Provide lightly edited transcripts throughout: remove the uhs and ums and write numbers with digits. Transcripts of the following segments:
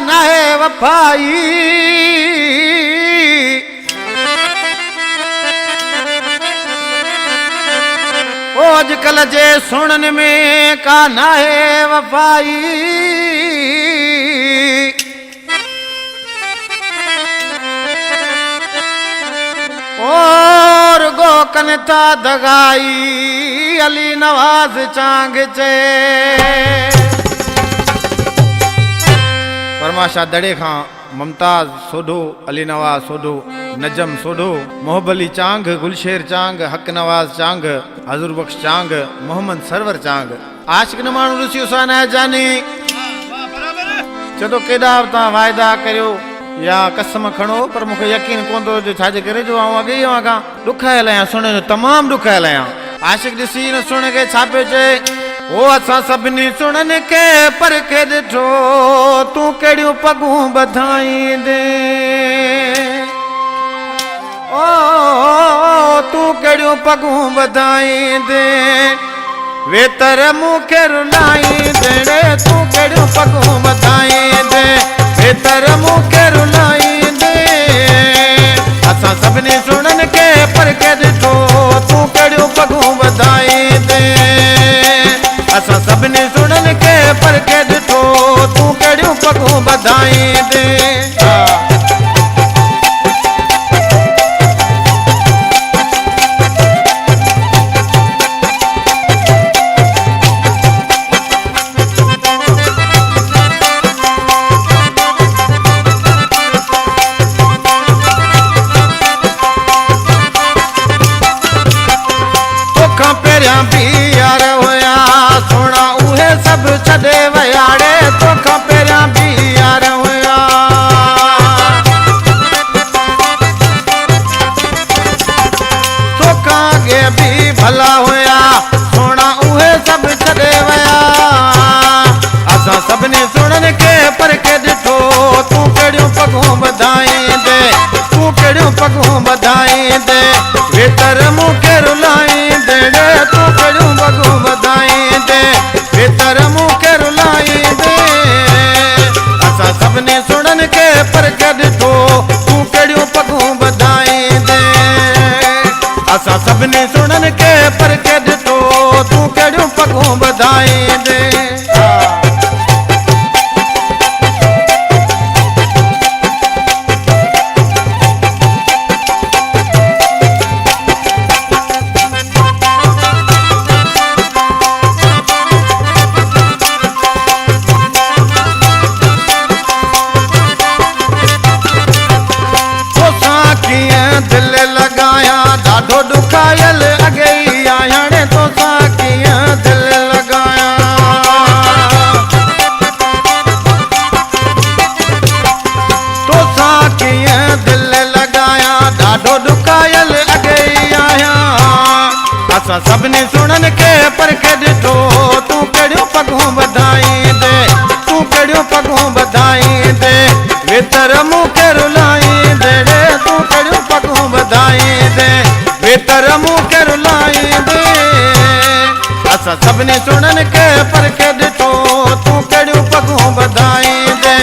नाहे वफाई ओ अजकल जे सुनन में का नाहे वफाई और गो कनता दगाई अली नवाज चांग चे परमाशाह दड़े खां मुमताज सोढो अली नवाज सोढो नजम सोढो मोहब अली चांग गुलशेर चांग हक नवाज चांग हजूर बख्श चांग मोहम्मद सरवर चांग आशिक न माण्हू ॾिसियो सा न जाने चलो केॾा तव्हां वाइदा करियो या कसम खणो पर मूंखे यकीन कोन थो जो छाजे करे जो आऊं अॻे ई खां ॾुख आयल आहियां सुणे जो तमामु ॾुख आयल आहियां आशिक ॾिसी न सुण के छा पियो चए ओ असां सभिनी सुणनि के परखे ॾिठो तूं कहिड़ियूं पगूं ॿधाईंदे ओ तूं कहिड़ियूं पगूं ॿधाईंदे वेतर मूंखे रुलाईंदे तूं कहिड़ियूं पगूं ॿधाईंदे वेतर मूंखे रुलाईंदे असां सभिनी सुणनि के परखे ॾिठो तूं कहिड़ियूं पगूं ॿधाईंदे असां सभिनी सुणनि के परखे ॾिठो तूं कहिड़ियूं पगूं ॿधाईंदे छॾे वियाड़े तोखां पहिरियां बि यार हुया तोखां अॻे बि भला हुया सोना उहे सभु छॾे विया असां सभिनी सुणनि के परखे ॾिठो तूं कहिड़ियूं पगूं ॿधाईंदे तूं कहिड़ियूं पगूं ॿधाईंदे वेतर मूंखे रुलाईंदे तूं कहिड़ियूं पगूं ॿधाईंदे वेतर मूंखे रुलाईंदे असां सभिनी सुणनि के परखे ॾिठो तूं कहिड़ियूं पगूं ॿधाईंदे असां सभिनी सुणनि के परखे ॾिठो तूं कहिड़ियूं पगूं ॿधाईंदे ॾाढो ॾुखायल अॻे ई हाणे तोसां कीअं दिलि लॻायां तोसां कीअं दिलि लॻायां ॾाढो ॾुखायल अॻे ई आहियां असां सभिनी सुणनि के परखे ॾिठो तूं कहिड़ियूं पगूं ॿधाईंदे तूं कहिड़ियूं पगूं ॿधाईंदे वेतर मूंखे रुलाईंदे तूं कहिड़ियूं पगूं ॿधाईंदे वेतर मूंखे रुलाईंदे असां सभिनी सुणनि के परखे ॾिठो तूं कहिड़ियूं पगूं ॿधाईंदे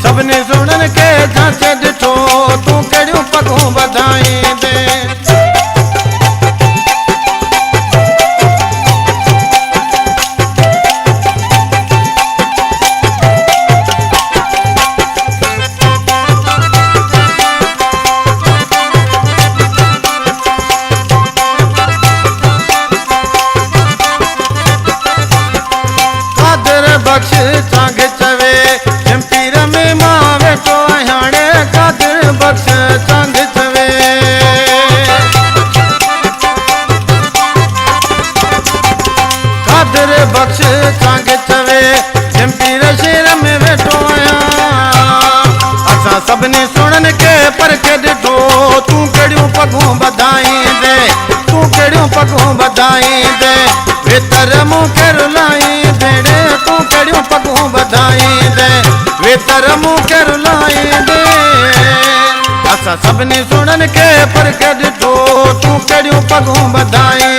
सभिनी सुणनि के झांचे ॾिठो तूं कहिड़ियूं पगूं ॿधाईंदे बख्श चांग चवे पीर में मां वेठो हाणे कादिर बख्श चांग चवे कादिर बख्श चांग चवे पीर शेर में वेठो आहियां असां सभिनी सुणनि के परखे ॾिठो तूं कहिड़ियूं पगूं ॿधाईंदे तूं कहिड़ियूं पगूं ॿधाईंदे वेतर मूंखे रुलाईंदे तूं कहिड़ियूं पगूं ॿधाईंदे वेतर मूंखे रुलाईंदे असां सभिनी सुणनि के परखे ॾिठो तूं कहिड़ियूं पगूं ॿधाईंदे